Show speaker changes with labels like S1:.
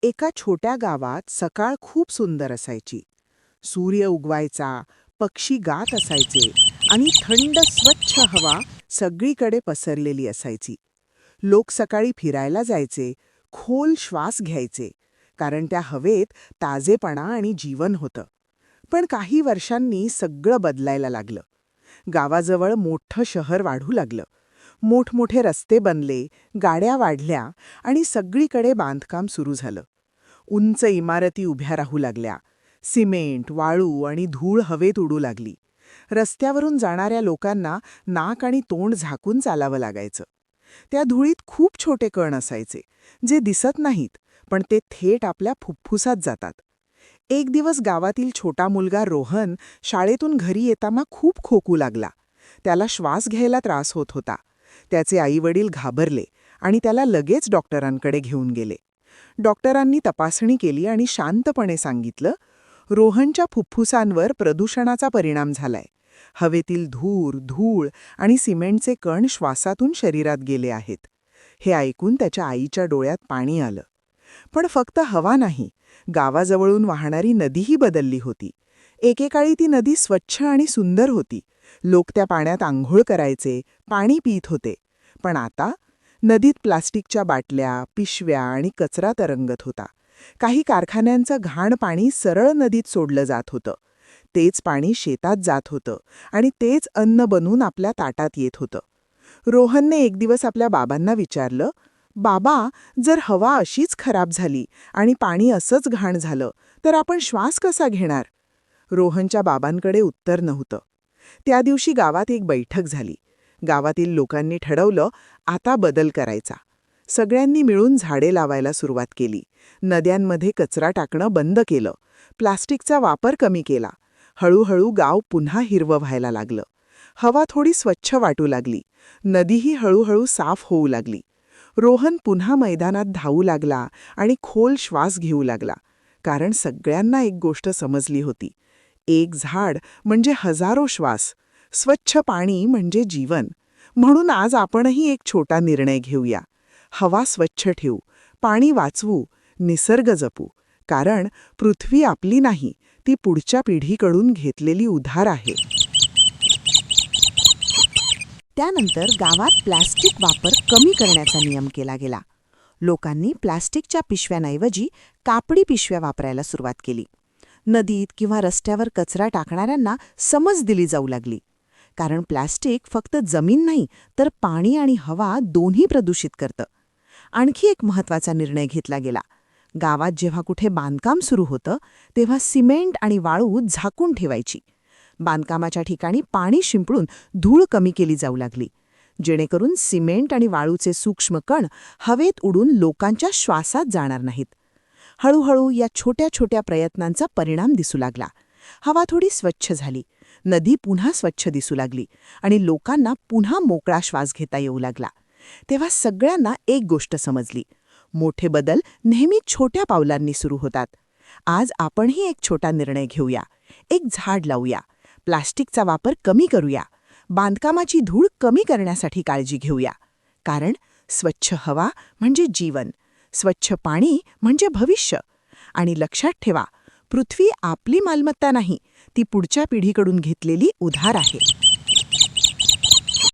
S1: एका छोट्या गावात सकाळ खूप सुंदर असायची. सूर्य उगवायचा, पक्षी गात असायचे आणि थंड स्वच्छ हवा सगळीकडे पसरलेली असायची. लोक सकाळी फिरायला जायचे, खोल श्वास घ्यायचे, कारण त्या हवेत ताजेपणा आणि जीवन होतं. पण काही वर्षांनी सगळं बदलायला लागलं. गावाजवळ मोठं शहर वाढू लागलं. मोठमोठे रस्ते बनले, गाड्या वाढल्या आणि सगळीकडे बांधकाम सुरू झालं. उंच इमारती उभ्या राहू लागल्या. सिमेंट, वाळू आणि धूळ हवेत उडू लागली. रस्त्यावरून जाणाऱ्या लोकांना नाक आणि तोंड झाकून चालावं लागायचं. त्या धुळीत खूप छोटे कण असायचे, जे दिसत नाहीत, पण ते थेट आपल्या फुफ्फुसात जातात. एक दिवस गावातील छोटा मुलगा रोहन शाळेतून घरी येताना खूप खोकू लागला. त्याला श्वास घ्यायला त्रास होत होता. त्याचे आईवडील घाबरले आणि त्याला लगेच डॉक्टरांकडे घेऊन गेले. डॉक्टरांनी तपासणी केली आणि शांतपणे सांगितलं, रोहनच्या फुफ्फुसांवर प्रदूषणाचा परिणाम झालाय. हवेतील धूळ आणि सिमेंटचे कण श्वासातून शरीरात गेले आहेत. हे ऐकून त्याच्या आईच्या डोळ्यात पाणी आलं. पण फक्त हवा नाही, गावाजवळून वाहणारी नदीही बदलली होती. एकेकाळी ती नदी स्वच्छ आणि सुंदर होती. लोक त्या पाण्यात आंघोळ करायचे, पाणी पित होते. पण आता नदीत प्लास्टिकच्या बाटल्या, पिशव्या आणि कचरा तरंगत होता. काही कारखान्यांचं घाण पाणी सरळ नदीत सोडलं जात होतं. तेच पाणी शेतात जात होतं आणि तेच अन्न बनून आपल्या ताटात येत होतं. रोहनने एक दिवस आपल्या बाबांना विचारलं, "बाबा, जर हवा अशीच खराब झाली आणि पाणी असंच घाण झालं, तर आपण श्वास कसा घेणार?" रोहनच्या बाबांकडे उत्तर नव्हतं. त्या दिवशी गावात एक बैठक झाली. गावातील लोकांनी ठरवलं, आता बदल करायचा. सगळ्यांनी मिळून झाडे लावायला सुरुवात केली. नद्यांमध्ये कचरा टाकणं बंद केलं. प्लास्टिकचा वापर कमी केला. हळूहळू गाव पुन्हा हिरवं व्हायला लागलं. हवा थोडी स्वच्छ वाटू लागली. नदीही हळूहळू साफ होऊ लागली. रोहन पुन्हा मैदानात धावू लागला आणि खोल श्वास घेऊ लागला. कारण सगळ्यांना एक गोष्ट समजली होती. एक झाड म्हणजे हजारो श्वास. स्वच्छ पाणी म्हणजे जीवन. म्हणून आज आपणही एक छोटा निर्णय घेऊया. हवा स्वच्छ ठेवू, पाणी वाचवू, निसर्ग जपू. कारण पृथ्वी आपली नाही, ती पुढच्या पिढीकडून घेतलेली उधार आहे.
S2: त्यानंतर गावात प्लास्टिक वापर कमी करण्याचा नियम केला गेला. लोकांनी प्लास्टिकच्या पिशव्यांऐवजी कापडी पिशव्या वापरायला सुरुवात केली. नदीत किंवा रस्त्यावर कचरा टाकणाऱ्यांना समज दिली जाऊ लागली. कारण प्लास्टिक फक्त जमीन नाही, तर पाणी आणि हवा दोन्ही प्रदूषित करतं. आणखी एक महत्त्वाचा निर्णय घेतला गेला. गावात जेव्हा कुठे बांधकाम सुरू होतं, तेव्हा सिमेंट आणि वाळू झाकून ठेवायची. बांधकामाच्या ठिकाणी पाणी शिंपडून धूळ कमी केली जाऊ लागली, जेणेकरून सिमेंट आणि वाळूचे सूक्ष्म कण हवेत उडून लोकांच्या श्वासात जाणार नाहीत. हळूहळू या छोट्या छोट्या प्रयत्नांचा परिणाम दिसू लागला. हवा थोडी स्वच्छ झाली, नदी पुन्हा स्वच्छ दिसू लागली आणि लोकांना पुन्हा मोकळा श्वास घेता येऊ लागला. तेव्हा सगळ्यांना एक गोष्ट समजली, मोठे बदल नेहमी छोट्या पावलांनी सुरू होतात. आज आपणही एक छोटा निर्णय घेऊया. एक झाड लावूया, प्लास्टिकचा वापर कमी करूया, बांधकामाची धूळ कमी करण्यासाठी काळजी घेऊया. कारण स्वच्छ हवा म्हणजे जीवन, स्वच्छ पाणी म्हणजे भविष्य. आणि लक्षात ठेवा, पृथ्वी आपली मालमत्ता नाही, ती पुढच्या पिढीकडून घेतलेली उधार आहे.